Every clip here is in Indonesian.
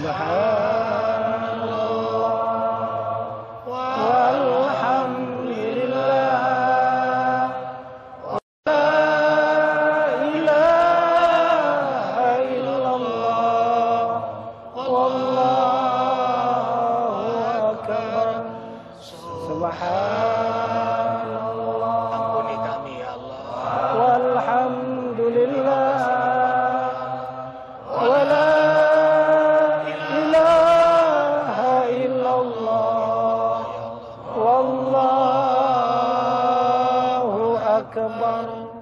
Subhanallah walhamdulillah la ilaha illallah wallahu akbar. Subhanallah, Ampuni kami ya Allah. walhamdulillah wala ilaha illallah wallahu akbar.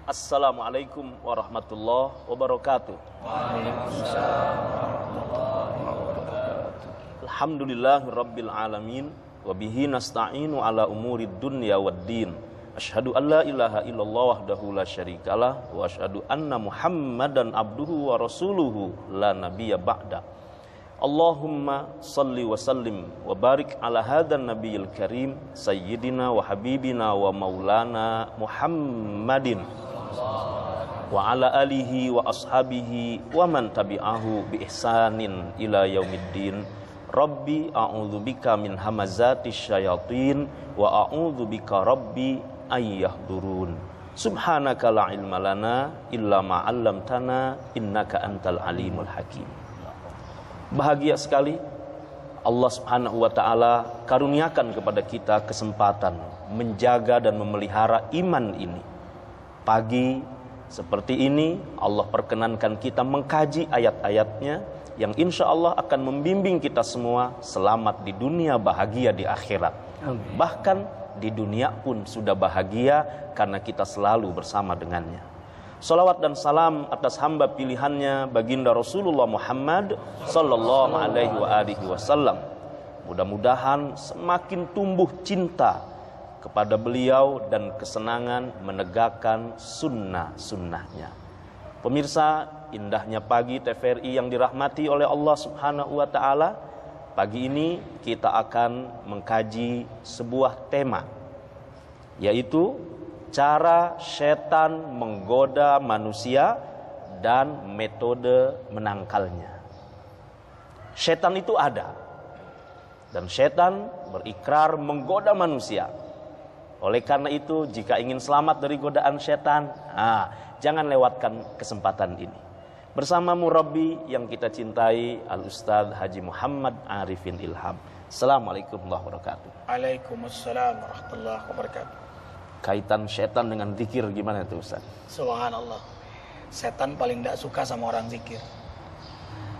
Assalamualaikum warahmatullahi wabarakatuh. Alhamdulillahirabbil alamin wa bihi nasta'inu ala umurid dunya waddin. Asyhadu an la ilaha illallah wahdahu la syarikalah wa asyhadu anna Muhammadan abduhu wa rasuluhu la nabiyya ba'da. Allahumma salli wa sallim wa barik ala hadan nabiyil karim sayyidina wa habibina wa maulana Muhammadin wa ala alihi wa ashabihi wa man tabi'ahu bi ihsanin ila yaumiddin. Rabbi a'udzubika min hamazati syayatin wa a'udzubika rabbi ayyahdurun. Subhanaka la ilma lana illa ma 'allamtana innaka antal alimul hakim. Bahagia sekali Allah Subhanahu wa taala karuniakan kepada kita kesempatan menjaga dan memelihara iman ini. Pagi seperti ini Allah perkenankan kita mengkaji ayat-ayatnya yang insya Allah akan membimbing kita semua selamat di dunia, bahagia di akhirat. Amin. Bahkan di dunia pun sudah bahagia karena kita selalu bersama dengannya. Salawat dan salam atas hamba pilihannya baginda Rasulullah Muhammad sallallahu alaihi wasallam. Mudah-mudahan semakin tumbuh cinta kepada beliau dan kesenangan menegakkan sunnah-sunnahnya. Pemirsa, indahnya pagi TVRI yang dirahmati oleh Allah Subhanahu wa taala. Pagi ini kita akan mengkaji sebuah tema, yaitu cara setan menggoda manusia dan metode menangkalnya. Setan itu ada, dan setan berikrar menggoda manusia. Oleh karena itu, jika ingin selamat dari godaan setan, jangan lewatkan kesempatan ini. Bersama murabbi yang kita cintai, Al-Ustadz Haji Muhammad Arifin Ilham. Assalamualaikum warahmatullahi wabarakatuh. Waalaikumsalam warahmatullahi wabarakatuh. Kaitan setan dengan zikir gimana itu Ustaz? Subhanallah. Setan paling tidak suka sama orang zikir.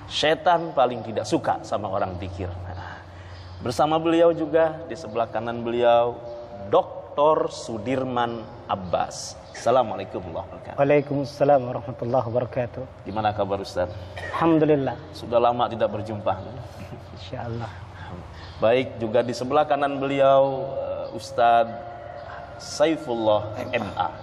Setan paling tidak suka sama orang zikir. Bersama beliau juga di sebelah kanan beliau Dr. Sudirman Abbas. Assalamualaikum warahmatullahi wabarakatuh. Waalaikumsalam warahmatullahi wabarakatuh. Gimana kabar Ustaz? Alhamdulillah. Sudah lama tidak berjumpa. Insyaallah. Baik, juga di sebelah kanan beliau Ustadz Saifullah MA.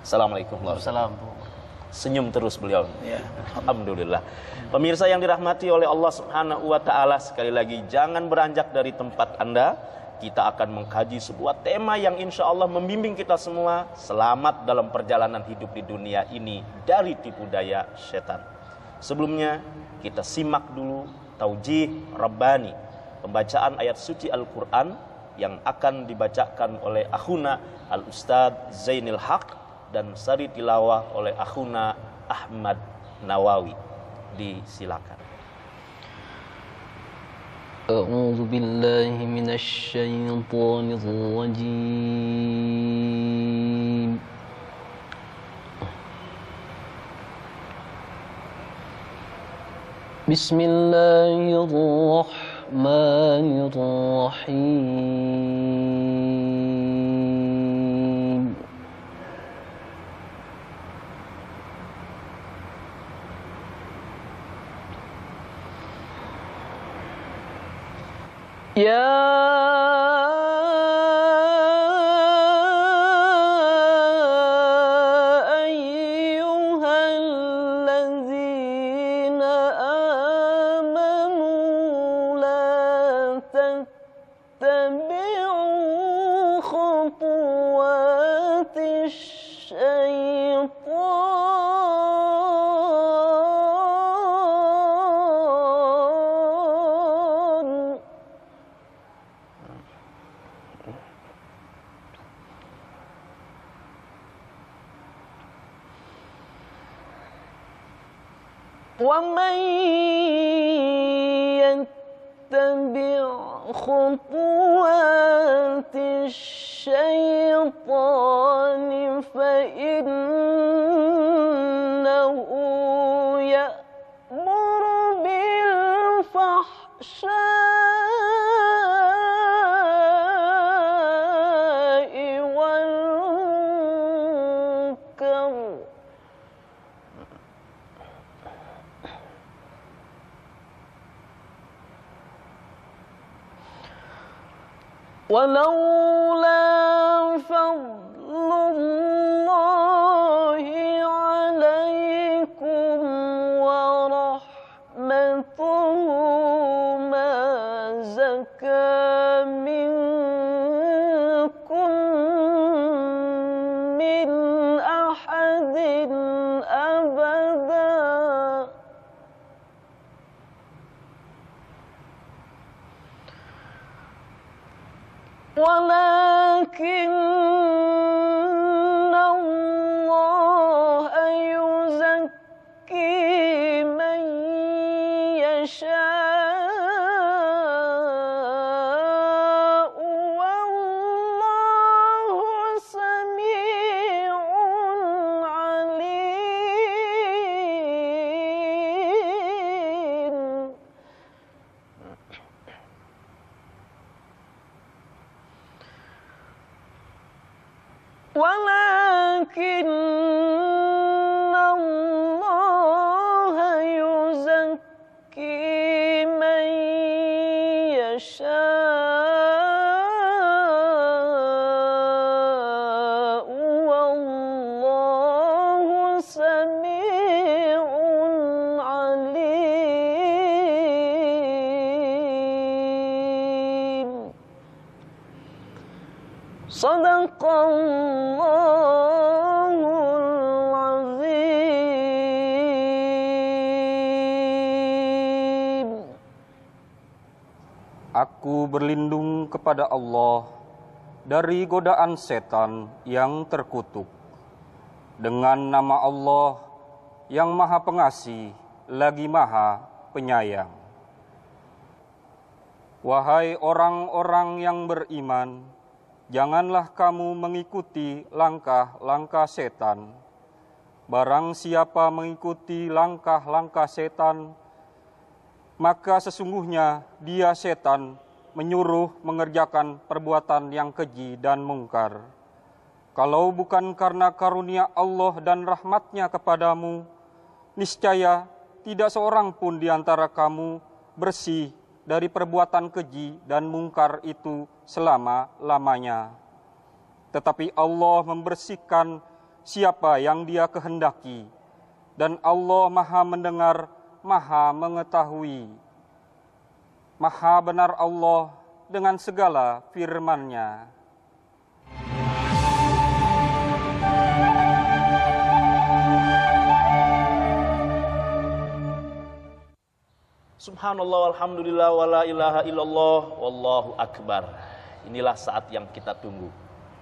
Assalamualaikum warahmatullahi wabarakatuh. Senyum terus beliau. Ya. Alhamdulillah. Pemirsa yang dirahmati oleh Allah Subhanahu wa taala, sekali lagi jangan beranjak dari tempat Anda. Kita akan mengkaji sebuah tema yang insya Allah membimbing kita semua selamat dalam perjalanan hidup di dunia ini dari tipu daya setan. Sebelumnya kita simak dulu taujih Rabbani, pembacaan ayat suci Al-Quran yang akan dibacakan oleh akhuna Al-Ustadz Zainil Haq dan sari tilawah oleh akhuna Ahmad Nawawi. Disilakan. أعوذ بالله من الشيطان الرجيم بسم الله الرحمن الرحيم يا أيها الذين آمنوا لا تتبعوا خطوات الشيطان ومن يتبع خطوات الشيطان فإنه يأمر بالفحشاء والمنكر ولولا فضل الله عليكم ورحمته ما زكى منكم من أحد أبدا ولكن الله يزكي من يشاء والله سميع عليم ولكن الله يزكي من يشاء والله سميع عليم صدق Allahul Azim. Aku berlindung kepada Allah dari godaan setan yang terkutuk. Dengan nama Allah yang Maha Pengasih lagi Maha Penyayang. Wahai orang-orang yang beriman, janganlah kamu mengikuti langkah-langkah setan. Barang siapa mengikuti langkah-langkah setan, maka sesungguhnya dia setan menyuruh mengerjakan perbuatan yang keji dan mungkar. Kalau bukan karena karunia Allah dan rahmatnya kepadamu, niscaya tidak seorang pun di antara kamu bersih dari perbuatan keji dan mungkar itu selama-lamanya. Tetapi Allah membersihkan siapa yang Dia kehendaki, dan Allah Maha mendengar, Maha mengetahui. Maha benar Allah dengan segala firman-Nya. Subhanallah, walhamdulillah, wala ilaha illallah, wallahu akbar. Inilah saat yang kita tunggu.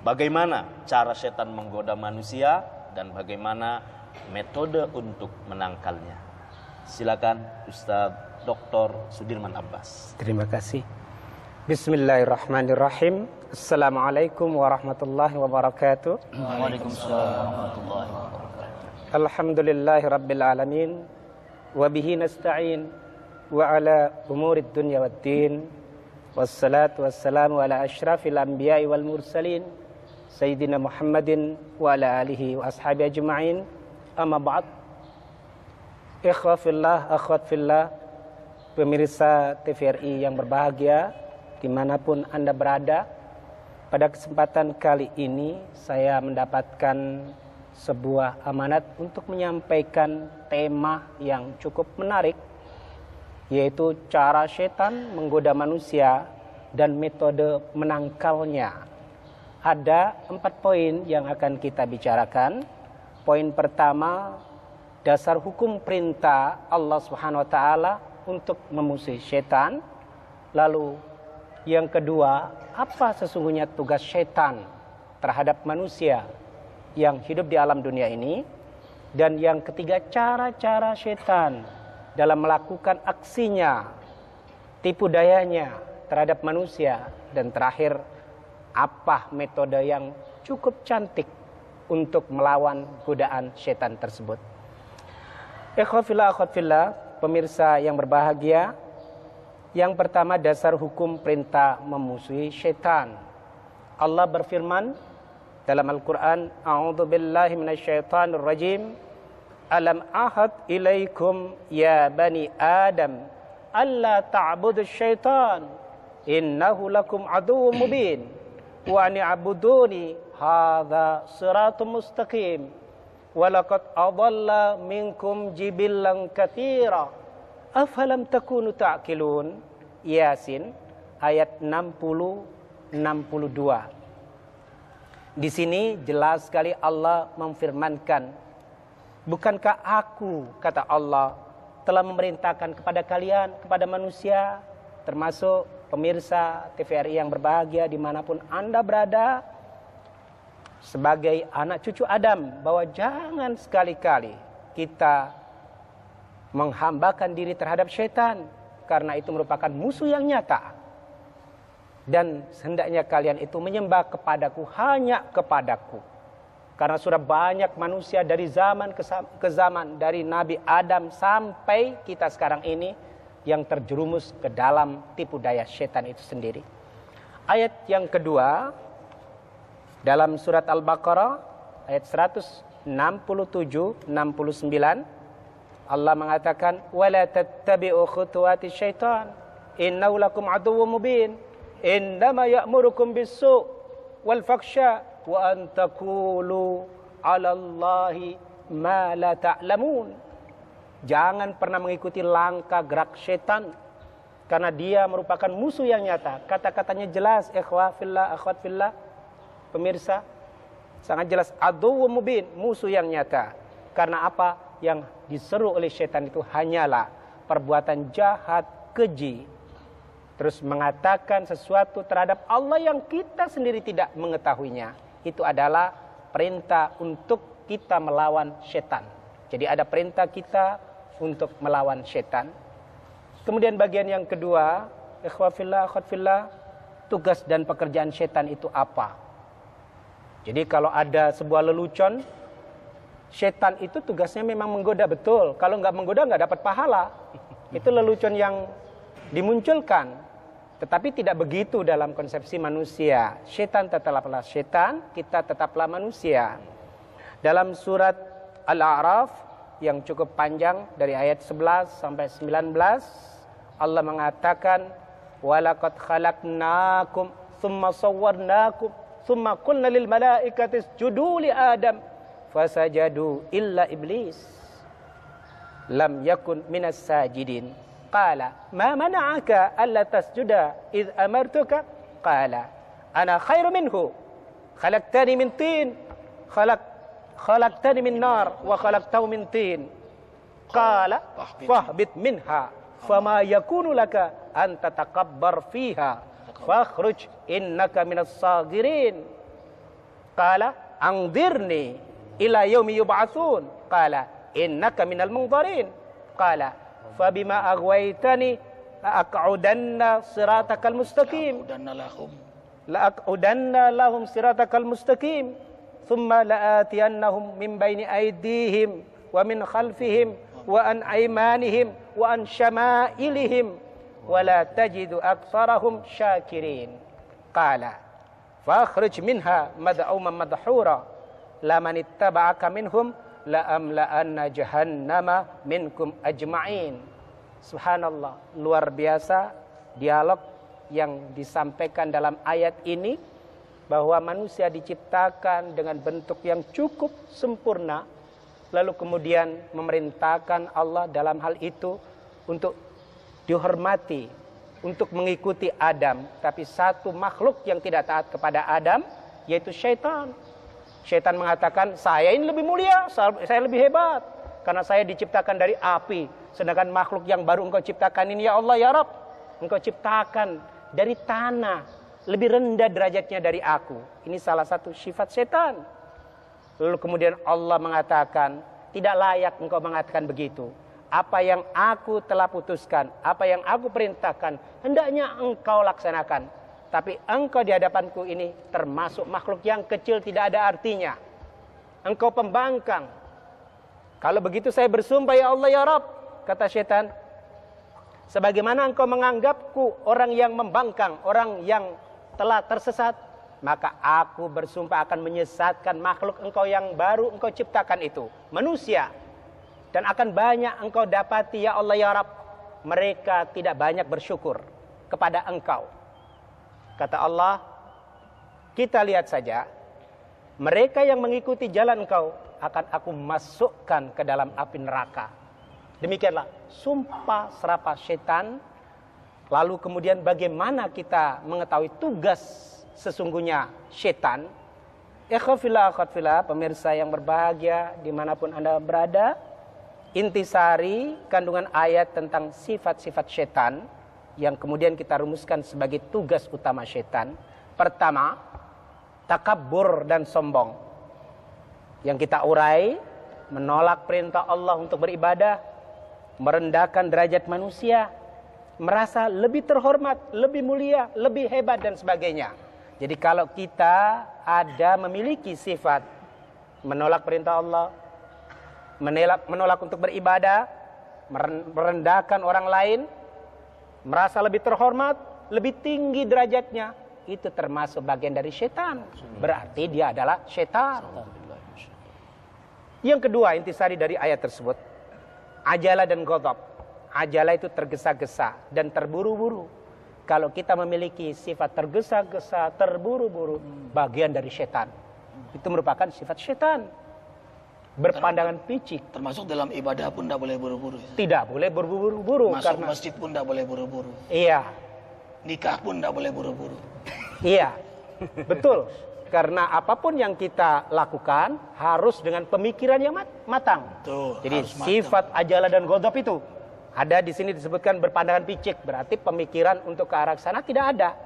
Bagaimana cara setan menggoda manusia dan bagaimana metode untuk menangkalnya. Silakan Ustadz Dr. Sudirman Abbas. Terima kasih. Bismillahirrahmanirrahim. Assalamualaikum warahmatullahi wabarakatuh. Waalaikumsalam warahmatullahi wabarakatuh. Alhamdulillahi rabbil alamin. Wabihi nasta'in. Wa ala umurid dunya waddin. Wassalatu wassalamu ala ashrafil anbiya'i wal mursalin. Sayyidina Muhammadin wa ala alihi wa ashabi ajma'in. Amma ba'd. Ikhwa fillah, akhwat fillah, pemirsa TVRI yang berbahagia dimanapun Anda berada. Pada kesempatan kali ini saya mendapatkan sebuah amanat untuk menyampaikan tema yang cukup menarik, yaitu cara setan menggoda manusia dan metode menangkalnya. Ada 4 poin yang akan kita bicarakan. Poin pertama, dasar hukum perintah Allah Subhanahu wa taala untuk memusuhi setan. Lalu yang kedua, apa sesungguhnya tugas setan terhadap manusia yang hidup di alam dunia ini? Dan yang ketiga, cara-cara setan dalam melakukan aksinya, tipu dayanya terhadap manusia. Dan terakhir, apa metode yang cukup cantik untuk melawan godaan setan tersebut. Ikhwafillah, akhwatfillah, pemirsa yang berbahagia, yang pertama dasar hukum perintah memusuhi setan. Allah berfirman dalam Al-Quran, A'udzu billahi minasyaitonir rajim. Alam ahad ilaikum ya bani Adam alla ta'budu syaitan innahu lakum aduwwum mubin wa ni'buduni hadza siratun mustaqim wa laqad adalla minkum jibillan katsira afalam takunu ta'qilun. Yasin ayat 60-62. Di sini jelas sekali Allah memfirmankan, bukankah aku, kata Allah, telah memerintahkan kepada kalian, kepada manusia, termasuk pemirsa TVRI yang berbahagia dimanapun Anda berada, sebagai anak cucu Adam, bahwa jangan sekali-kali kita menghambakan diri terhadap syaitan, karena itu merupakan musuh yang nyata. Dan hendaknya kalian itu menyembah kepadaku, hanya kepadaku. Karena sudah banyak manusia dari zaman ke zaman, dari Nabi Adam sampai kita sekarang ini, yang terjerumus ke dalam tipu daya syaitan itu sendiri. Ayat yang kedua, dalam surat Al-Baqarah, ayat 167-69, Allah mengatakan, وَلَا تَتَّبِعُوا خُطُوَاتِ الشَّيْطَانِ إِنَّهُ لَكُمْ عَدُوٌّ مُبِينٌ إِنَّمَا يَأْمُرُكُمْ بِالسُّوءِ وَالْفَحْشَاءِ وَأَن تَقُولُوا عَلَى اللَّهِ مَا لَا تَعْلَمُونَ. Jangan pernah mengikuti langkah gerak syaitan, karena dia merupakan musuh yang nyata. Kata-katanya jelas, ikhwah fillah, akhwat fillah, pemirsa, sangat jelas, aduwwum mubin, musuh yang nyata. Karena apa? Yang diseru oleh syaitan itu hanyalah perbuatan jahat, keji, terus mengatakan sesuatu terhadap Allah yang kita sendiri tidak mengetahuinya. Itu adalah perintah untuk kita melawan syaitan. Jadi ada perintah kita untuk melawan syaitan. Kemudian bagian yang kedua, ikhwafillah, akhwatfillah, tugas dan pekerjaan syaitan itu apa? Jadi kalau ada sebuah lelucon, syaitan itu tugasnya memang menggoda, betul. Kalau nggak menggoda nggak dapat pahala. Itu lelucon yang dimunculkan. Tetapi tidak begitu dalam konsepsi manusia. Syaitan tetaplah syaitan, kita tetaplah manusia. Dalam surat Al-A'raf yang cukup panjang dari ayat 11 sampai 19, Allah mengatakan, وَلَقَدْ خَلَقْنَاكُمْ ثُمَّ صَوَّرْنَاكُمْ ثُمَّ قُلْنَا لِلْمَلَائِكَةِ اسْجُدُوا لِآدَمَ فَسَجَدُوا إِلَّا إِبْلِيسَ لَمْ يَكُنْ مِنَ السَّاجِدِينَ قَالَ مَا مَنَعَكَ أَلَّا تَسْجُدَ إِذْ أَمَرْتُكَ قَالَ أَنَا خَيْرٌ مِنْهُ خَلَقْتَنِي مِنْ طِينٍ خَلَقْتَنِي مِنْ نَارٍ وَخَلَقْتَهُ مِنْ طِينٍ قَالَ فَاهْبِطْ مِنْهَا فَمَا يَكُونُ لَكَ أَنْ تَتَكَبَّرْ فِيهَا فَاخْرُجْ إِنَّكَ مِنَ الصَّاغِرِينَ قَالَ أَنْظِرْنِي إِلَى يَوْمِ يُبْعَثُونَ قَالَ إِنَّكَ مِنَ الْمُنظَرِينَ قَالَ فَبِمَا أَغْوَيْتَنِي لَأَقْعُدَنَّ صِرَاطَكَ الْمُسْتَقِيمَ لَأَقْعُدَنَّ لَهُمْ صِرَاطَكَ الْمُسْتَقِيمَ ثُمَّ لَآتِيَنَّهُمْ مِنْ بَيْنِ أَيْدِيهِمْ وَمِنْ خَلْفِهِمْ وَعَنْ أَيْمَانِهِمْ وَعَنْ شَمَائِلِهِمْ وَلَا تَجِدُ أَكْثَرَهُمْ شَاكِرِينَ قَالَ فَاخْرُجْ مِنْهَا مَذْءُومًا مَدْحُورًا لَمَنِ اتَّبَعَكَ مِنْهُمْ لَأَمْلَأَنَّ جَهَنَّمَ مِنْكُمْ أَجْمَعِينَ. Subhanallah, luar biasa dialog yang disampaikan dalam ayat ini, bahwa manusia diciptakan dengan bentuk yang cukup sempurna, lalu kemudian memerintahkan Allah dalam hal itu untuk dihormati, untuk mengikuti Adam. Tapi satu makhluk yang tidak taat kepada Adam, yaitu syaitan. Syaitan mengatakan, saya ini lebih mulia, saya lebih hebat, karena saya diciptakan dari api. Sedangkan makhluk yang baru engkau ciptakan ini, ya Allah, ya Rabb, engkau ciptakan dari tanah, lebih rendah derajatnya dari aku. Ini salah satu sifat syaitan. Lalu kemudian Allah mengatakan, tidak layak engkau mengatakan begitu. apa yang aku telah putuskan, apa yang aku perintahkan, hendaknya engkau laksanakan. Tapi engkau di hadapanku ini termasuk makhluk yang kecil, tidak ada artinya. Engkau pembangkang. Kalau begitu saya bersumpah ya Allah ya Rabb, kata syaitan, sebagaimana engkau menganggapku orang yang membangkang, orang yang telah tersesat, maka aku bersumpah akan menyesatkan makhluk engkau yang baru engkau ciptakan itu, manusia. Dan akan banyak engkau dapati ya Allah ya Rabb, mereka tidak banyak bersyukur kepada engkau. Kata Allah, kita lihat saja, mereka yang mengikuti jalan engkau akan aku masukkan ke dalam api neraka. Demikianlah sumpah serapah syaitan. Lalu kemudian bagaimana kita mengetahui tugas sesungguhnya syaitan? Ikhwafillah, akhwatfillah, pemirsa yang berbahagia dimanapun Anda berada, intisari kandungan ayat tentang sifat-sifat syaitan yang kemudian kita rumuskan sebagai tugas utama syaitan. Pertama, takabur dan sombong. Yang kita urai, menolak perintah Allah untuk beribadah, merendahkan derajat manusia, merasa lebih terhormat, lebih mulia, lebih hebat dan sebagainya. Jadi kalau kita ada memiliki sifat menolak perintah Allah, menolak untuk beribadah, merendahkan orang lain, merasa lebih terhormat, lebih tinggi derajatnya, itu termasuk bagian dari syaitan. Berarti dia adalah syaitan. Yang kedua, intisari dari ayat tersebut, ajalah dan ghadab. Ajalah itu tergesa-gesa dan terburu-buru. Kalau kita memiliki sifat tergesa-gesa, terburu-buru, bagian dari syaitan. Itu merupakan sifat syaitan. Berpandangan picik. Termasuk dalam ibadah pun tidak boleh buru-buru. Tidak boleh berburu-buru. Masuk karena masjid pun tidak boleh buru-buru. Iya. Nikah pun tidak boleh buru-buru. Iya, betul. Karena apapun yang kita lakukan harus dengan pemikiran yang matang. Tuh, jadi harus sifat ajalah dan ghadab itu ada di sini disebutkan berpandangan picik. Berarti pemikiran untuk ke arah sana tidak ada.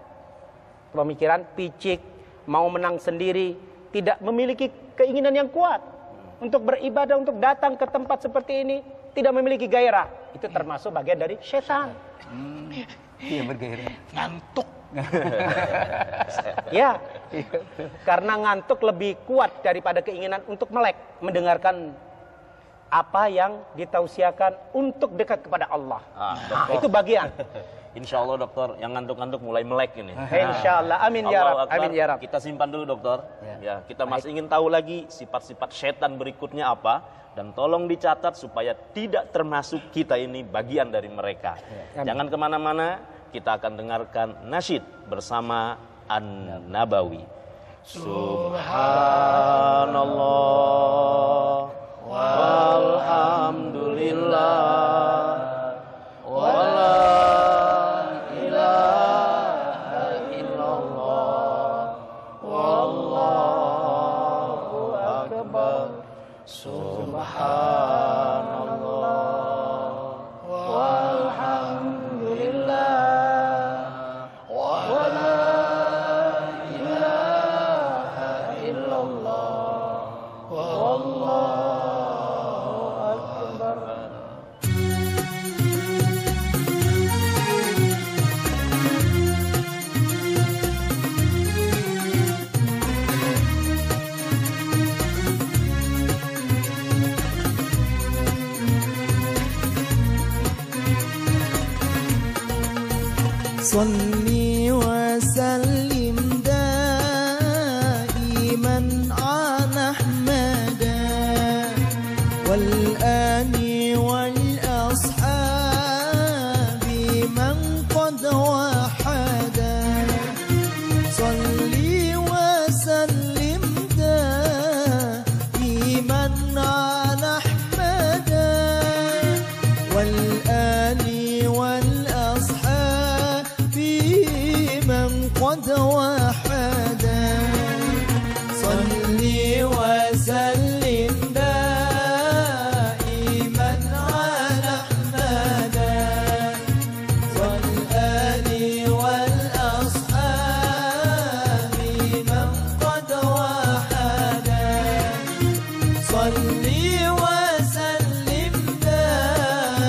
Pemikiran picik, mau menang sendiri, tidak memiliki keinginan yang kuat untuk beribadah, untuk datang ke tempat seperti ini, tidak memiliki gairah. Itu termasuk bagian dari syaitan. Iya, bergairah. Ngantuk. Ya, karena ngantuk lebih kuat daripada keinginan untuk melek, mendengarkan apa yang ditausiakan untuk dekat kepada Allah. Itu bagian. Insya Allah dokter, yang ngantuk-ngantuk mulai melek ini. Insya Allah, amin ya Rab, amin ya Rab. Kita simpan dulu dokter. Ya, kita masih ingin tahu lagi sifat-sifat setan berikutnya apa, dan tolong dicatat supaya tidak termasuk kita ini bagian dari mereka. Jangan kemana-mana, kita akan dengarkan nasyid bersama An-Nabawi. Subhanallah walhamdulillah wala ilaha illallah wallahu akbar. Subhanallah walhamdulillah wala ilaha illallah wallahu akbar. صلي وسلم دائما على أحمد والآل والأصحاب من قد وحدا. صلي وسلم دائما على أحمد والآل والأصحاب من قد وحدا. صلي وسلم دائما على أحمد والآل والأصحاب من قد وحدا. صلي وسلم دائما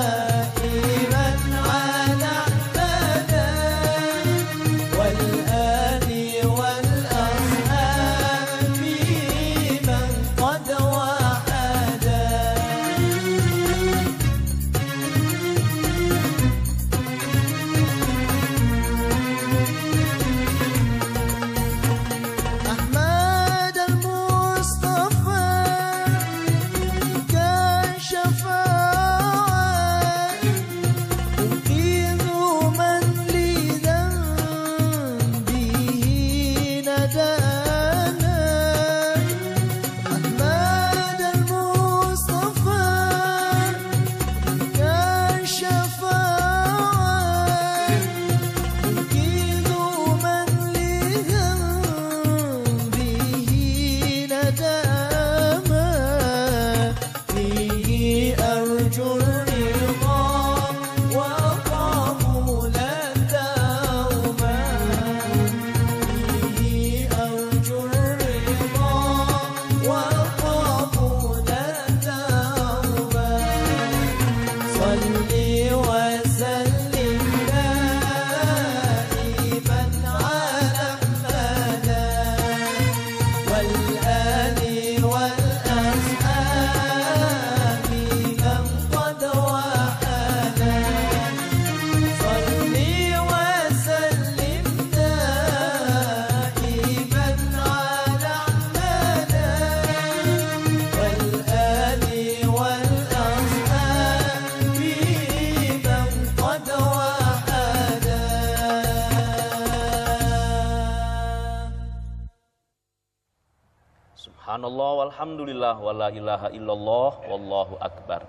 Subhanallah walhamdulillah wala ilaha illallah wallahu akbar.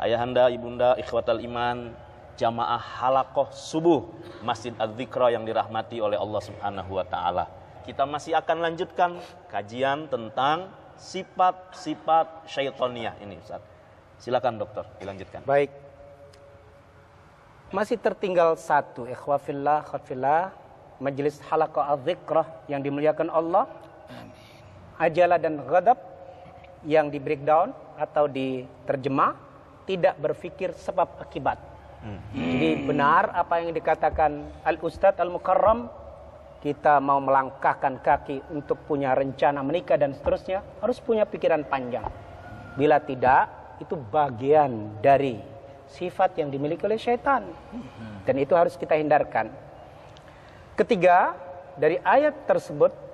Ayahanda, ibunda, ikhwatal iman, jamaah halaqah subuh Masjid Az-Zikra yang dirahmati oleh Allah Subhanahu wa taala. Kita masih akan lanjutkan kajian tentang sifat-sifat syaitoniyah ini, Ustaz. Silakan dokter, dilanjutkan. Baik. Masih tertinggal satu, ikhwah fillah, akhwat fillah, majelis halaqah Az-Zikra yang dimuliakan Allah. Ajalah dan ghadab yang di breakdown atau diterjemah tidak berpikir sebab akibat. Jadi benar apa yang dikatakan Al-Ustadz Al-Mukarram, kita mau melangkahkan kaki untuk punya rencana menikah dan seterusnya, harus punya pikiran panjang. Bila tidak, itu bagian dari sifat yang dimiliki oleh syaitan. Dan itu harus kita hindarkan. Ketiga, dari ayat tersebut,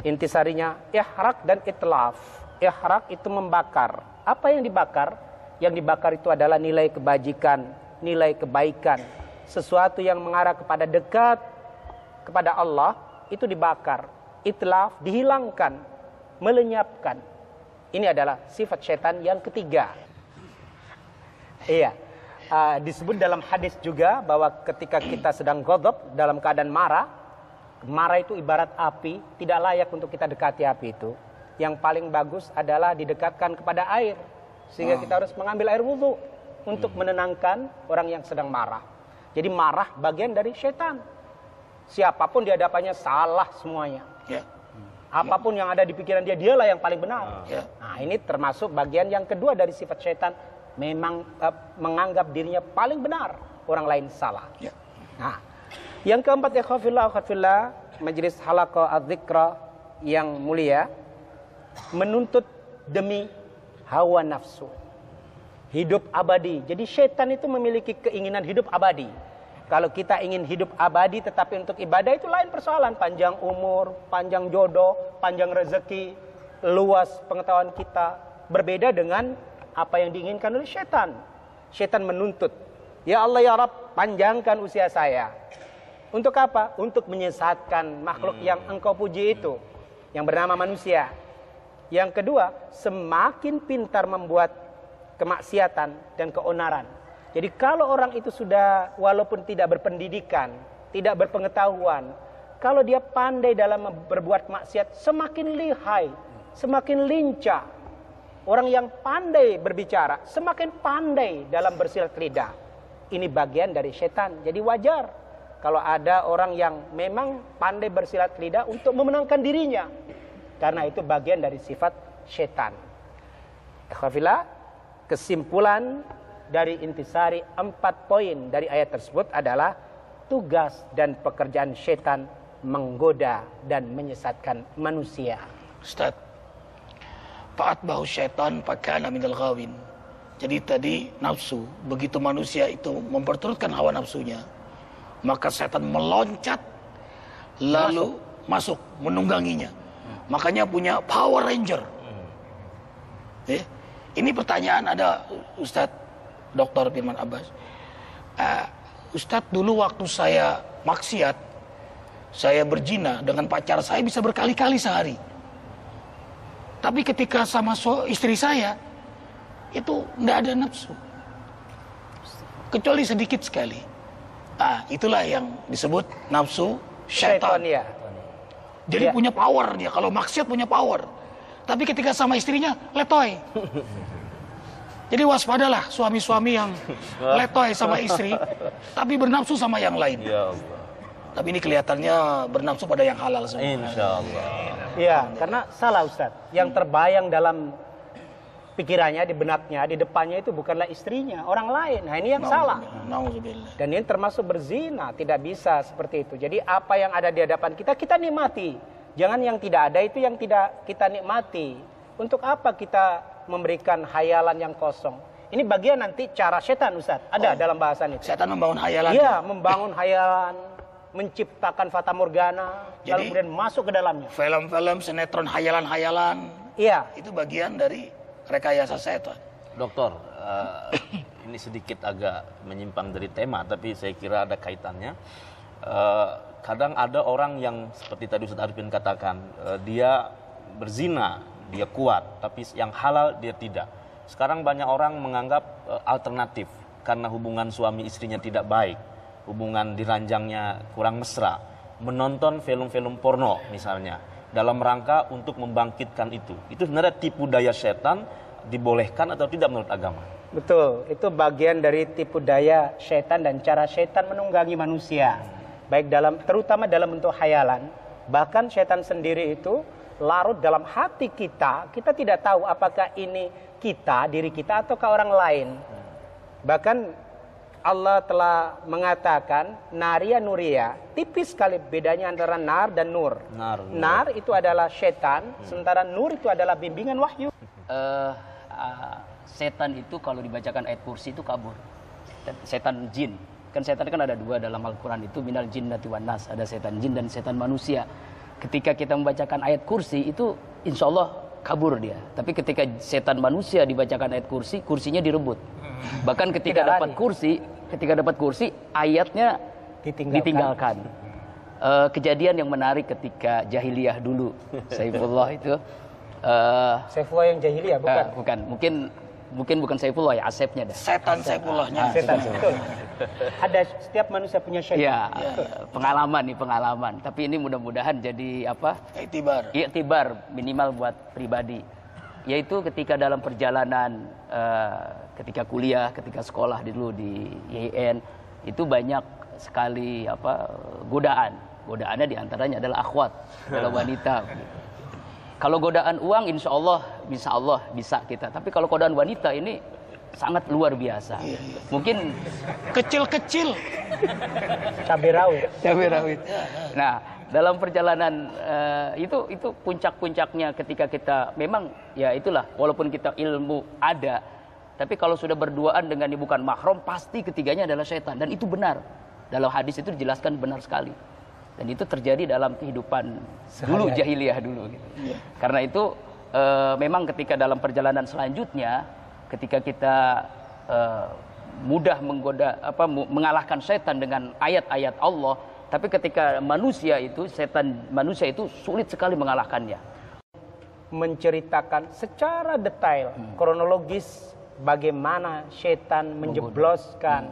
intisarinya ihraq dan itlaf. Ihraq itu membakar. Apa yang dibakar? Yang dibakar itu adalah nilai kebajikan, nilai kebaikan. Sesuatu yang mengarah kepada dekat kepada Allah, itu dibakar. Itlaf, dihilangkan, melenyapkan. Ini adalah sifat syaitan yang ketiga. Iya. Disebut dalam hadis juga bahwa ketika kita sedang ghadab, dalam keadaan marah itu ibarat api, tidak layak untuk kita dekati api itu. Yang paling bagus adalah didekatkan kepada air, sehingga kita harus mengambil air wudhu untuk menenangkan orang yang sedang marah. Jadi marah bagian dari syaitan. Siapapun di hadapannya salah semuanya. Apapun yang ada di pikiran dia, dialah yang paling benar. Nah, ini termasuk bagian yang kedua dari sifat syaitan, memang menganggap dirinya paling benar, orang lain salah. Nah, yang keempat, ikhwafillah, majelis halaqah Az-Zikra yang mulia, menuntut demi hawa nafsu, hidup abadi. Jadi syaitan itu memiliki keinginan hidup abadi. Kalau kita ingin hidup abadi tetapi untuk ibadah, itu lain persoalan. Panjang umur, panjang jodoh, panjang rezeki, luas pengetahuan kita. Berbeda dengan apa yang diinginkan oleh syaitan. Syaitan menuntut, ya Allah ya Rabb, panjangkan usia saya. Untuk apa? Untuk menyesatkan makhluk yang engkau puji itu, yang bernama manusia. Yang kedua, semakin pintar membuat kemaksiatan dan keonaran. Jadi kalau orang itu sudah, walaupun tidak berpendidikan, tidak berpengetahuan, kalau dia pandai dalam berbuat maksiat, semakin lihai, semakin lincah. Orang yang pandai berbicara, semakin pandai dalam bersilat lidah. Ini bagian dari setan. Jadi wajar kalau ada orang yang memang pandai bersilat lidah untuk memenangkan dirinya. Karena itu bagian dari sifat setan. Ikhwafillah, kesimpulan dari intisari 4 poin dari ayat tersebut adalah tugas dan pekerjaan setan menggoda dan menyesatkan manusia. Ustaz, fa'atbahu syaitan fakana minal ghawin. Jadi tadi nafsu, begitu manusia itu memperturutkan hawa nafsunya, maka setan meloncat lalu masuk menungganginya. Makanya punya Power Ranger. Ini pertanyaan ada Ustadz Dr. Firman Abbas. Ustadz, dulu waktu saya maksiat, saya berzina dengan pacar saya bisa berkali-kali sehari. Tapi ketika sama istri saya, itu tidak ada nafsu. Kecuali sedikit sekali. Itulah yang disebut nafsu syaitan. Ya. Jadi punya power dia. Kalau maksiat punya power. Tapi ketika sama istrinya, letoy. Jadi waspadalah suami-suami yang letoy sama istri, tapi bernafsu sama yang lain. Ya Allah. Tapi ini kelihatannya bernafsu pada yang halal semua. Insya Allah. Iya, karena salah Ustaz. Yang terbayang dalam pikirannya, di benaknya, di depannya itu bukanlah istrinya, orang lain. Nah, ini yang salah. Dan ini termasuk berzina, tidak bisa seperti itu. Jadi apa yang ada di hadapan kita, kita nikmati. Jangan yang tidak ada itu yang tidak kita nikmati. Untuk apa kita memberikan hayalan yang kosong? Ini bagian nanti cara setan, Ustaz. Ada dalam bahasan itu. Setan membangun hayalan. Iya, membangun hayalan, menciptakan fata morgana, lalu kemudian masuk ke dalamnya. Film-film, sinetron, hayalan-hayalan. Iya. Itu bagian dari rekayasa setan. Dokter, ini sedikit agak menyimpang dari tema, tapi saya kira ada kaitannya. Kadang ada orang yang seperti tadi Ustaz Arifin katakan, dia berzina dia kuat, tapi yang halal dia tidak. Sekarang banyak orang menganggap alternatif karena hubungan suami istrinya tidak baik, hubungan diranjangnya kurang mesra, menonton film-film porno misalnya, dalam rangka untuk membangkitkan itu. Itu sebenarnya tipu daya setan, dibolehkan atau tidak menurut agama? Betul, itu bagian dari tipu daya setan dan cara setan menunggangi manusia. Baik terutama dalam bentuk khayalan. Bahkan setan sendiri itu larut dalam hati kita. Kita tidak tahu apakah ini kita, diri kita, ataukah orang lain. Bahkan Allah telah mengatakan naria nuria, tipis sekali bedanya antara nar dan nur. Nar itu adalah setan, sementara nur itu adalah bimbingan wahyu. Setan itu kalau dibacakan ayat kursi itu kabur. Setan jin, kan setan kan ada dua dalam Al-Quran itu, minal jinnati wan nas, ada setan jin dan setan manusia. Ketika kita membacakan ayat kursi itu insya Allah kabur dia. Tapi ketika setan manusia dibacakan ayat kursi, kursinya direbut. Bahkan ketika dapat kursi, ayatnya ditinggalkan. Kejadian yang menarik ketika jahiliyah dulu, Saifullah itu. Saifullah yang jahiliyah bukan? Bukan, mungkin bukan Saifullah ya, Asepnya dah. Setan Saifullahnya. Setan, betul. Ada, setiap manusia punya setan. Ya, pengalaman. Tapi ini mudah-mudahan jadi apa? Iktibar minimal buat pribadi. Yaitu ketika dalam perjalanan, ketika kuliah, ketika sekolah dulu di YIN, itu banyak sekali godaan. Godaannya diantaranya adalah akhwat, adalah wanita. Kalau godaan uang, insya Allah bisa kita. Tapi kalau godaan wanita ini sangat luar biasa. Mungkin kecil-kecil. Cabai rawit. Nah, dalam perjalanan itu puncak-puncaknya ketika kita memang ya itulah, walaupun kita ilmu ada, tapi kalau sudah berduaan dengan yang bukan mahram, pasti ketiganya adalah setan, dan itu benar. Dalam hadis itu dijelaskan benar sekali. Dan itu terjadi dalam kehidupan dulu, jahiliyah dulu gitu. Karena itu memang ketika dalam perjalanan selanjutnya, ketika kita mudah mengalahkan setan dengan ayat-ayat Allah, tapi ketika manusia itu sulit sekali mengalahkannya. Menceritakan secara detail, kronologis bagaimana setan menjebloskan,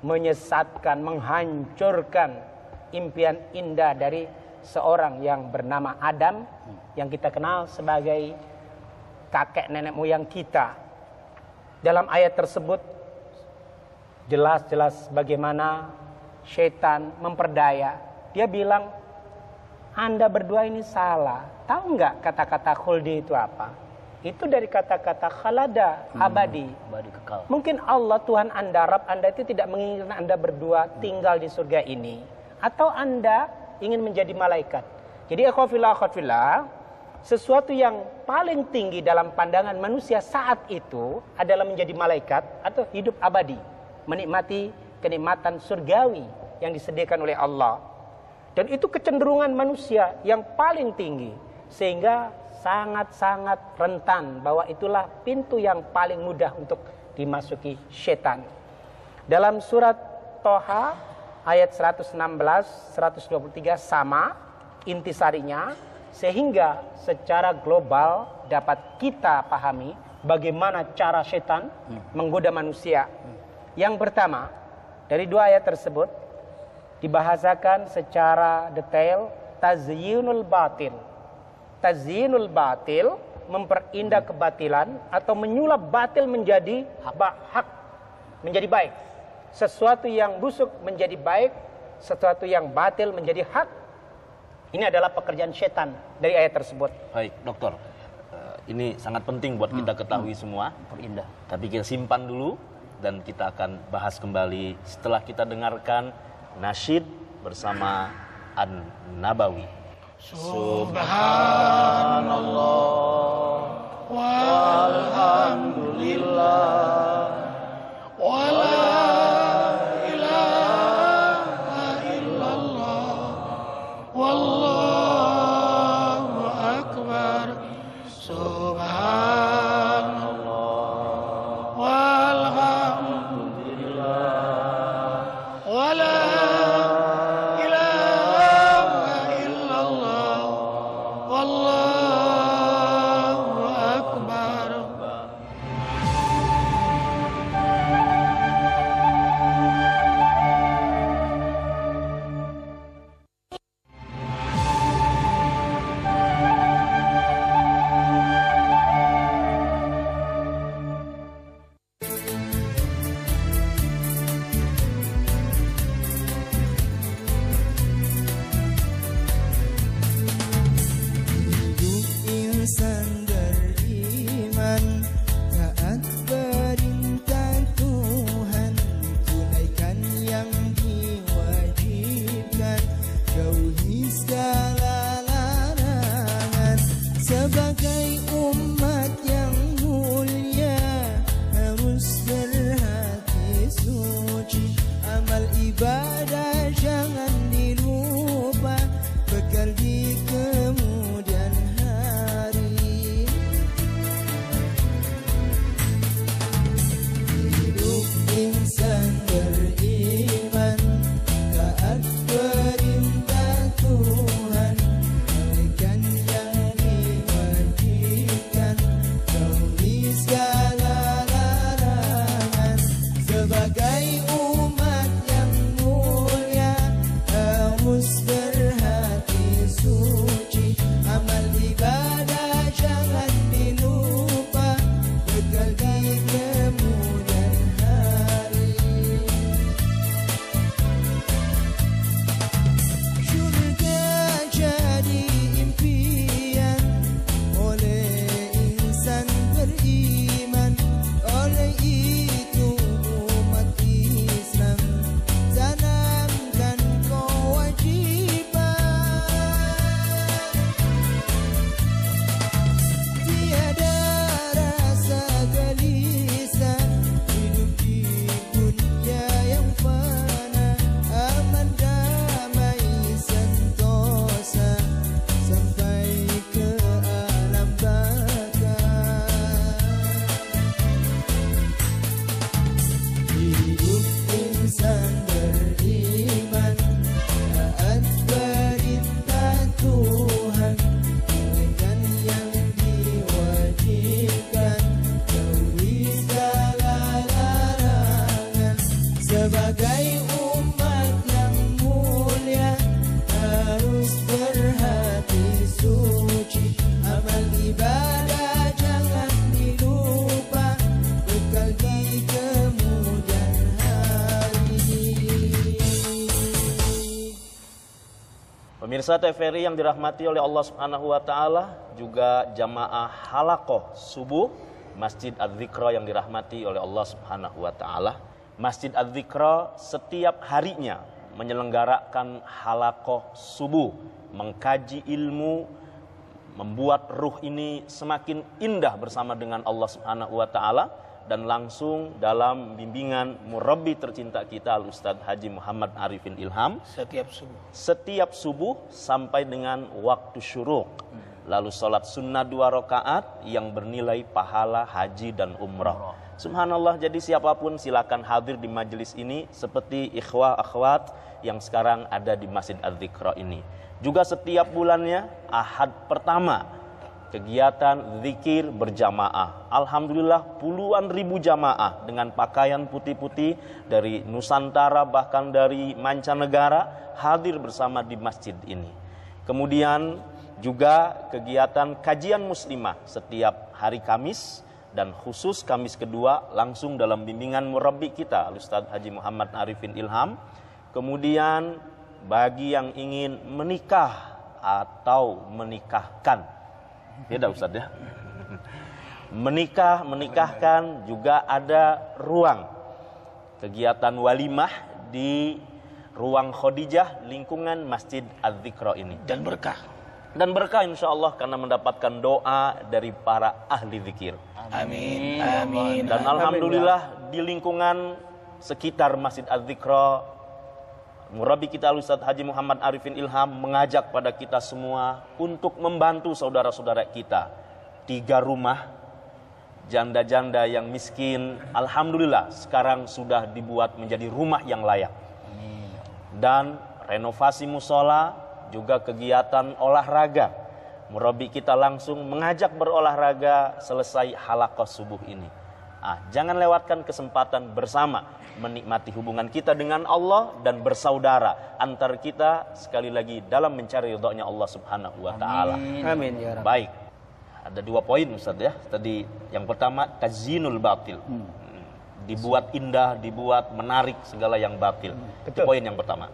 menyesatkan, menghancurkan impian indah dari seorang yang bernama Adam, yang kita kenal sebagai kakek nenek moyang kita. Dalam ayat tersebut jelas-jelas bagaimana setan memperdaya. Dia bilang, Anda berdua ini salah. Tahu nggak kata-kata khuldi itu apa? Itu dari kata-kata khalada, abadi. Kekal. Mungkin Allah, Tuhan Anda, Rabb Anda itu tidak menginginkan Anda berdua tinggal di surga ini. Atau Anda ingin menjadi malaikat. Jadi akhwafillah, sesuatu yang paling tinggi dalam pandangan manusia saat itu adalah menjadi malaikat atau hidup abadi, menikmati kenikmatan surgawi yang disediakan oleh Allah. Dan itu kecenderungan manusia yang paling tinggi, sehingga sangat-sangat rentan bahwa itulah pintu yang paling mudah untuk dimasuki setan. Dalam surat Toha ayat 116, 123 sama intisarinya, sehingga secara global dapat kita pahami bagaimana cara setan menggoda manusia. Yang pertama, dari dua ayat tersebut dibahasakan secara detail tazyinul batil. Tazyinul batil, memperindah kebatilan atau menyulap batil menjadi hak, menjadi baik. Sesuatu yang busuk menjadi baik, sesuatu yang batil menjadi hak. Ini adalah pekerjaan setan dari ayat tersebut. Baik, dokter. Ini sangat penting buat kita ketahui semua. Perindah. Tapi kita simpan dulu dan kita akan bahas kembali setelah kita dengarkan nasyid bersama An-Nabawi. Subhanallah walhamdulillah wala ilaha illallah wallahu akbar. Subhanallah walhamdulillah wala ilaha illallah wallahu Pemirsa TVRI yang dirahmati oleh Allah Subhanahu wa taala, juga jamaah halaqah subuh Masjid Adz-Dzikra yang dirahmati oleh Allah Subhanahu wa taala. Masjid Adz-Dzikra setiap harinya menyelenggarakan halaqah subuh, mengkaji ilmu, membuat ruh ini semakin indah bersama dengan Allah Subhanahu wa taala, dan langsung dalam bimbingan murabbi tercinta kita Al-Ustadz Haji Muhammad Arifin Ilham setiap subuh sampai dengan waktu syuruk, lalu sholat sunnah 2 rakaat yang bernilai pahala haji dan umrah. Subhanallah, jadi siapapun silakan hadir di majelis ini seperti ikhwah akhwat yang sekarang ada di Masjid Adz-Dzikra ini. Juga setiap bulannya Ahad pertama kegiatan zikir berjamaah. Alhamdulillah puluhan ribu jamaah dengan pakaian putih-putih dari Nusantara bahkan dari mancanegara hadir bersama di masjid ini. Kemudian juga kegiatan kajian muslimah setiap hari Kamis, dan khusus Kamis kedua langsung dalam bimbingan murabbi kita Ustadz Haji Muhammad Arifin Ilham. Kemudian bagi yang ingin menikah atau menikahkan, beda Ustaz ya. Menikahkan juga ada ruang kegiatan walimah di ruang Khadijah lingkungan Masjid Adz-Dzikra ini. Dan berkah. Dan berkah insya Allah karena mendapatkan doa dari para ahli zikir. Amin. Amin. Dan alhamdulillah di lingkungan sekitar Masjid Adz-Dzikra, murabbi kita Ustadz Haji Muhammad Arifin Ilham mengajak pada kita semua untuk membantu saudara-saudara kita. 3 rumah janda-janda yang miskin, alhamdulillah sekarang sudah dibuat menjadi rumah yang layak. Dan renovasi musola, juga kegiatan olahraga. Murabbi kita langsung mengajak berolahraga selesai halaqah subuh ini. Jangan lewatkan kesempatan bersama menikmati hubungan kita dengan Allah dan bersaudara antar kita sekali lagi dalam mencari ridhonya Allah Subhanahu wa taala. Amin ya Rabb. Baik. Ada 2 poin Ustaz ya. Tadi yang pertama tazyinul batil. Dibuat indah, dibuat menarik segala yang batil. Itu poin yang pertama.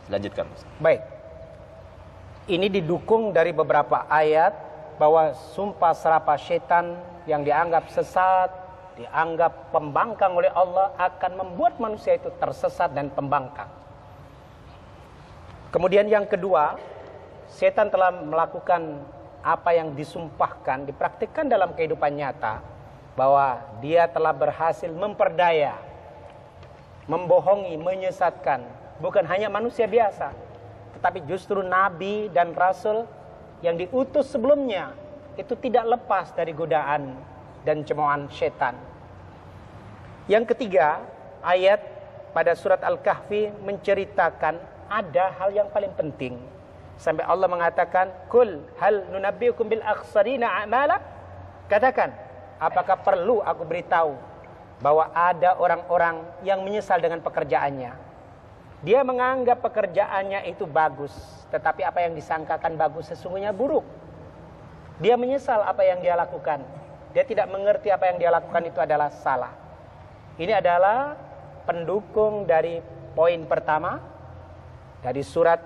Lanjutkan Ustaz. Baik. Ini didukung dari beberapa ayat bahwa sumpah serapah setan yang dianggap sesat, dianggap pembangkang oleh Allah akan membuat manusia itu tersesat dan pembangkang. Kemudian yang kedua, setan telah melakukan apa yang disumpahkan, dipraktikkan dalam kehidupan nyata, bahwa dia telah berhasil memperdaya, membohongi, menyesatkan bukan hanya manusia biasa, tetapi justru nabi dan rasul yang diutus sebelumnya itu tidak lepas dari godaan dan cemoohan setan. Yang ketiga, ayat pada surat Al-Kahfi menceritakan ada hal yang paling penting. Sampai Allah mengatakan, "Kul hal nunabbiukum bil akhsarina a'mala?" Katakan, apakah perlu aku beritahu bahwa ada orang-orang yang menyesal dengan pekerjaannya. Dia menganggap pekerjaannya itu bagus, tetapi apa yang disangkakan bagus sesungguhnya buruk. Dia menyesal apa yang dia lakukan. Dia tidak mengerti apa yang dia lakukan itu adalah salah. Ini adalah pendukung dari poin pertama dari surat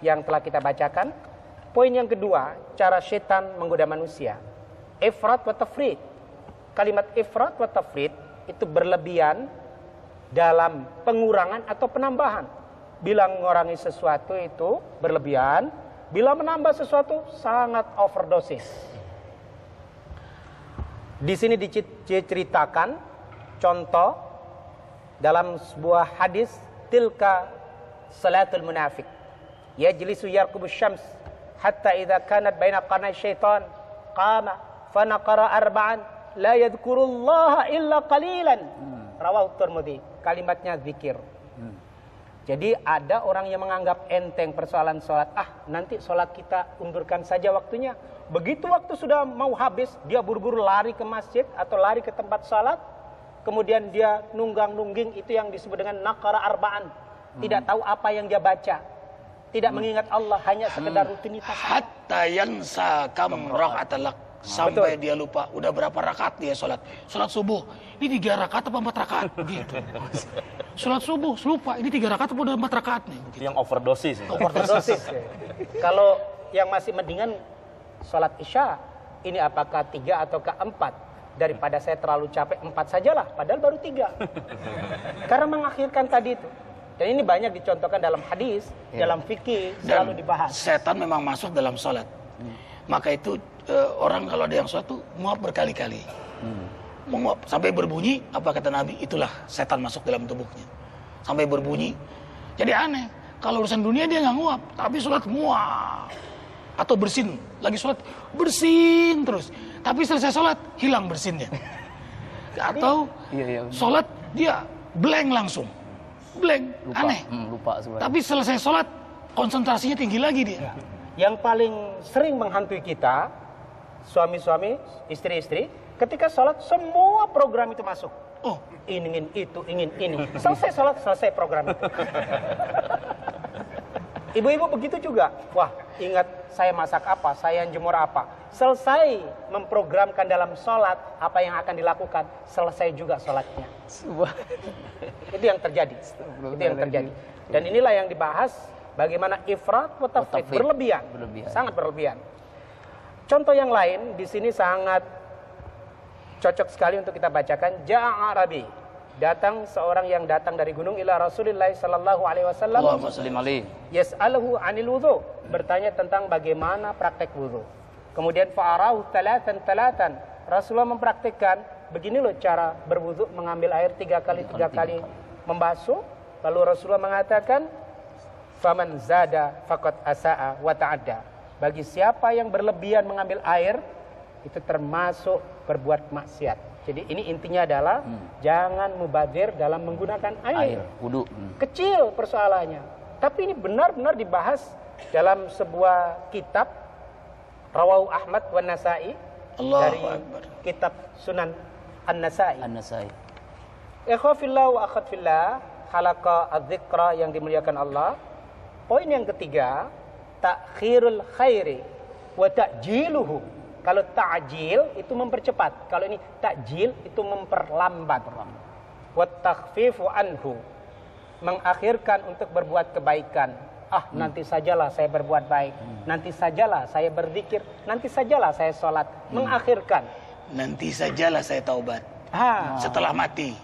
yang telah kita bacakan. Poin yang kedua, cara setan menggoda manusia. Ifrat wa tafrid. Kalimat ifrat wa tafrid itu berlebihan dalam pengurangan atau penambahan. Bila mengurangi sesuatu itu berlebihan, bila menambah sesuatu sangat overdosis. Di sini diceritakan contoh dalam sebuah hadis, tilka salatul munafik. Yajlisu yarkubu syams hatta idza kanat baina qarnay syaitan qama fa naqara arba'an la yadhkurullaha illa qalilan. Rawahu Tirmidzi. Kalimatnya zikir. Jadi ada orang yang menganggap enteng persoalan sholat. Nanti sholat kita undurkan saja waktunya. Begitu waktu sudah mau habis, dia buru-buru lari ke masjid atau lari ke tempat sholat. Kemudian dia nunggang-nungging, itu yang disebut dengan naqara arba'an. Tidak tahu apa yang dia baca. Tidak mengingat Allah, hanya sekedar rutinitas. Hatta yansa kam raqatalak. Sampai dia lupa udah berapa rakaat dia sholat. Sholat subuh, ini 3 rakaat apa 4 rakaat? Begitu. Sholat subuh, lupa ini 3 rakaat apa udah 4 rakaat nih? Itu yang overdosis. Overdosis. Kalau yang masih mendingan sholat isya, ini apakah 3 atau ke 4? Daripada saya terlalu capek 4 sajalah, padahal baru 3. Karena mengakhirkan tadi itu. Dan ini banyak dicontohkan dalam hadis, dalam fikih, selalu dibahas. Setan memang masuk dalam sholat. Maka itu orang kalau ada yang sholat tuh muap berkali-kali. Menguap sampai berbunyi, apa kata Nabi? Itulah setan masuk dalam tubuhnya. Sampai berbunyi. Jadi aneh. Kalau urusan dunia dia nggak nguap, tapi sholat muap. Atau bersin, lagi sholat bersin terus. Tapi selesai sholat hilang bersinnya. Atau sholat dia blank langsung. Blank, Lupa. aneh. Lupa sebenarnya. Tapi selesai sholat konsentrasinya tinggi lagi dia. Yang paling sering menghantui kita, suami-suami, istri-istri, ketika sholat semua program itu masuk. Oh, Ingin itu, ingin ini. Selesai sholat, selesai program itu. Ibu-ibu begitu juga. Wah, ingat saya masak apa, saya jemur apa. Selesai memprogramkan dalam sholat apa yang akan dilakukan, selesai juga sholatnya. Itu yang terjadi. Itu yang terjadi. Dan inilah yang dibahas bagaimana ifrat wa tafrid, berlebihan. Sangat berlebihan. Contoh yang lain di sini sangat cocok sekali untuk kita bacakan. Ja'a Arabi, datang seorang yang datang dari gunung ila Rasulullah sallallahu alaihi wasallam. Yas'aluhu 'anil wudu, bertanya tentang bagaimana praktek wudu. Kemudian fa'arahu talatan. Rasulullah mempraktikkan begini loh cara berwudu, mengambil air 3 kali membasuh. Lalu Rasulullah mengatakan, faman zada faqad asa'a wa ta'adda. Bagi siapa yang berlebihan mengambil air, itu termasuk berbuat maksiat. Jadi ini intinya adalah jangan mubadir dalam menggunakan air. Wudu. Kecil persoalannya. Tapi ini benar-benar dibahas dalam sebuah kitab Rawahu Ahmad wa Nasai, dari kitab Sunan An-Nasai. Ikhwafillah wa akhwatfillah, halaqa adz-dzikra yang dimuliakan Allah. Poin yang ketiga, ta'khirul khairi wa ta'jiluhu. Kalau ta'jil itu mempercepat, kalau ini ta'jil itu memperlambat. Wa takhfifu anhu, mengakhirkan untuk berbuat kebaikan. Nanti sajalah saya berbuat baik, nanti sajalah saya berzikir, nanti sajalah saya sholat. Mengakhirkan. Nanti sajalah saya taubat. Setelah mati.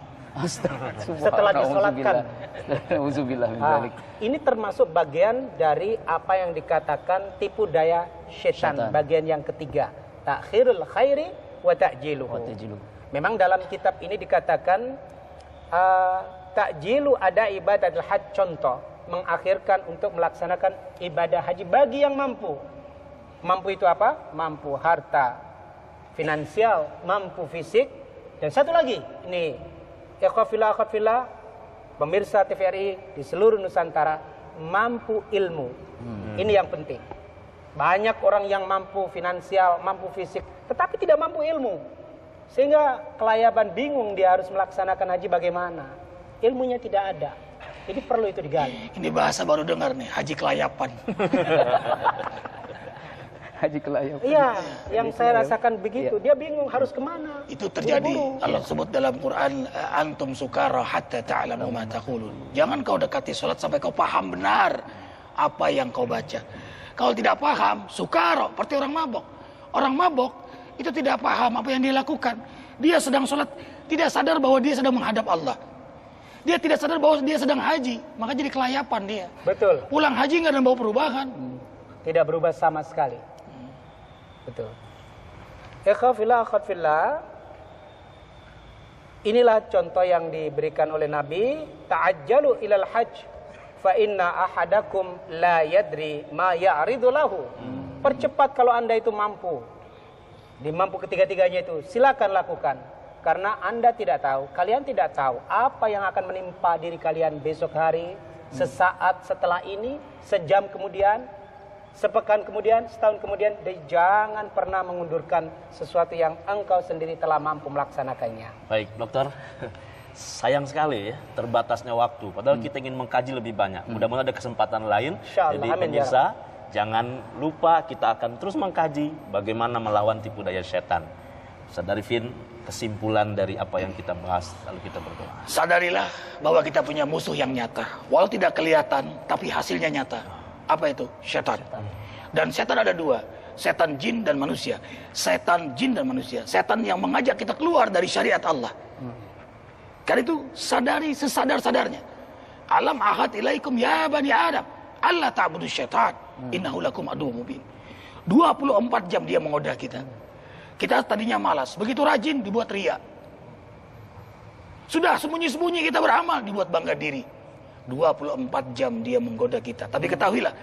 Setelah disolatkan. Ini termasuk bagian dari apa yang dikatakan tipu daya syaitan. Bagian yang ketiga, ta'khirul khairi wa ta'jiluhu. Memang dalam kitab ini dikatakan ta'jilu ada ibadatul hajj, contoh mengakhirkan untuk melaksanakan ibadah haji bagi yang mampu. Mampu itu apa? Mampu harta, finansial, mampu fisik, dan satu lagi, ini ikhwafillah, pemirsa TVRI di seluruh Nusantara, mampu ilmu. Ini yang penting. Banyak orang yang mampu finansial, mampu fisik, tetapi tidak mampu ilmu. Sehingga kelayaban bingung dia harus melaksanakan haji bagaimana. Ilmunya tidak ada. Jadi perlu itu digali. Ini bahasa baru dengar nih, haji kelayapan. Haji kelayapan. Iya, yang saya rasakan begitu. Dia bingung harus kemana. Itu terjadi. Allah sebut dalam Quran, antum sukara hatta ta'lamu ma taqulun. Jangan kau dekati sholat sampai kau paham benar apa yang kau baca. Kalau tidak paham, sukara, seperti orang mabok. Orang mabok itu tidak paham apa yang dia lakukan. Dia sedang sholat, tidak sadar bahwa dia sedang menghadap Allah. Dia tidak sadar bahwa dia sedang haji, maka jadi kelayapan dia. Betul. Pulang haji nggak ada bau perubahan. Tidak berubah sama sekali. Betul. Ikhwafillah, akhwatfillah. Inilah contoh yang diberikan oleh Nabi. Ta'ajjalu ilal hajj, fa inna ahadakum la yadri ma ya'ridu lahu. Percepat kalau Anda itu mampu. Mampu ketiga-tiganya itu, silakan lakukan. Karena Anda tidak tahu, kalian tidak tahu apa yang akan menimpa diri kalian besok hari, sesaat setelah ini, sejam kemudian, sepekan kemudian, setahun kemudian. Dan jangan pernah mengundurkan sesuatu yang engkau sendiri telah mampu melaksanakannya. Baik, dokter. Sayang sekali ya, terbatasnya waktu. Padahal kita ingin mengkaji lebih banyak. Mudah-mudahan ada kesempatan lain. Insyaallah. Jadi Amin, pemirsa, jangan lupa kita akan terus mengkaji bagaimana melawan tipu daya setan. Ustaz Arifin, kesimpulan dari apa yang kita bahas, lalu kita berdoa. Sadarilah bahwa kita punya musuh yang nyata. Walau tidak kelihatan, tapi hasilnya nyata. Apa itu? Setan. Dan setan ada dua. Setan jin dan manusia. Setan jin dan manusia. Setan yang mengajak kita keluar dari syariat Allah. Karena itu sadari sesadar-sadarnya. Alam ahad ilaikum ya bani Adam. Allah ta'budu syaitan. Innahu lakum aduwwum mubin. 24 jam dia menggoda kita. Kita tadinya malas. Begitu rajin dibuat ria. Sudah sembunyi-sembunyi kita beramal dibuat bangga diri. 24 jam dia menggoda kita. Tapi ketahuilah,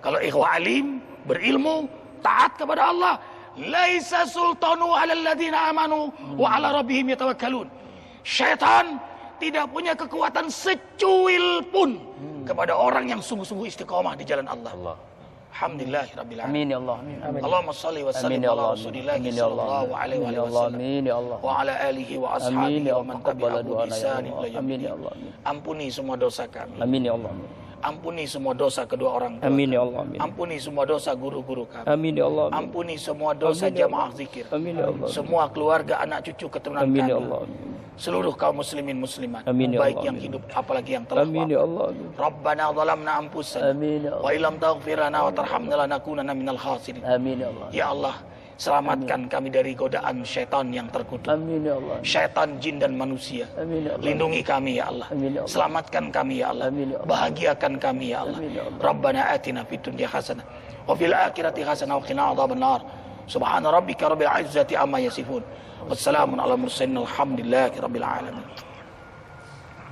kalau ikhwah alim, berilmu, taat kepada Allah, laisa sultanu 'alal ladzina amanu wa 'ala rabbihim yatawakkalun. Syaitan tidak punya kekuatan secuil pun kepada orang yang sungguh-sungguh istiqomah di jalan Allah. Alhamdulillahirabbil alamin. Amin ya Allah. Amin. Allahumma shalli wa sallim ala Rasulillah sallallahu alaihi wasallam. Amin ya Allah. Wa ala alihi wa ashabihi wa man tabi'ahu bi ihsan ila yaumil Amin ya din. Allah. Ampuni semua dosa kami. Amin ya Allah. Ampuni semua dosa kedua orang tua. Amin ya kami. Allah. Amin. Ampuni semua dosa guru-guru kami. Amin ya Allah. Ampuni semua dosa Amin ya jamaah zikir. Amin ya Allah. Semua keluarga, anak cucu, keturunan Amin kami. ya Allah. Seluruh kaum muslimin muslimat. Amin ya Baik Allah. yang hidup apalagi yang telah Amin ya Allah. Rabbana zalamna anfusana Amin ya wa Allah. illam taghfir lana wa tarhamna lanakunanna minal khasirin. Amin ya Allah. Ya Allah, selamatkan kami dari godaan syaitan yang terkutuk. Amin ya Allah. Syaitan, jin dan manusia. Amin ya Allah. Lindungi kami ya Allah. Amin ya Allah. Selamatkan kami ya Allah. Amin ya Allah. Bahagiakan kami ya Allah. Amin ya Allah. Rabbana atina fid dunya hasanah wa fil akhirati hasanah wa qina adzabannar. Subhana rabbika rabbil izzati amma yasifun. Wassalamun ala mursalin alhamdulillahi rabbil alamin.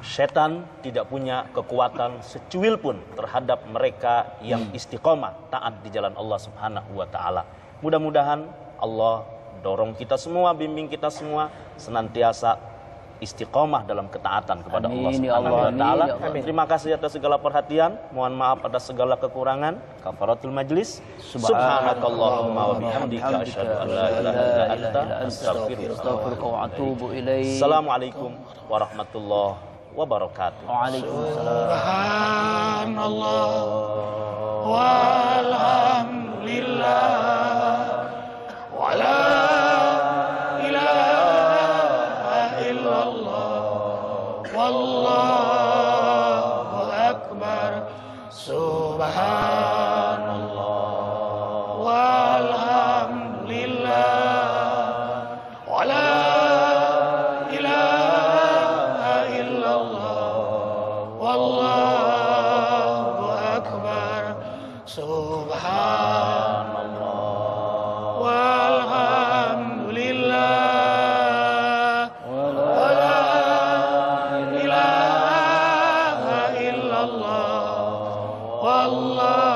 Setan tidak punya kekuatan secuil pun terhadap mereka yang istiqomah taat di jalan Allah Subhanahu wa taala. Mudah-mudahan Allah dorong kita semua, bimbing kita semua senantiasa istiqomah dalam ketaatan kepada Allah Amin, ya Subhanahu Allah. wa taala. Amin, ya Allah. Terima kasih atas segala perhatian. Mohon maaf atas segala kekurangan. Kafaratul majlis. Subhanakallahumma wa bihamdika asyhadu an la ilaha illa anta astaghfiruka wa atubu ilaik. Assalamualaikum warahmatullahi wabarakatuh. Waalaikumsalam. Subhanallah walhamdulillah wa la ilaha illallah wallahu akbar. Subhanallah walhamdulillah wa la Wallahu akbar. Subhanallah walhamdulillah wa la ilaha illallah wallahu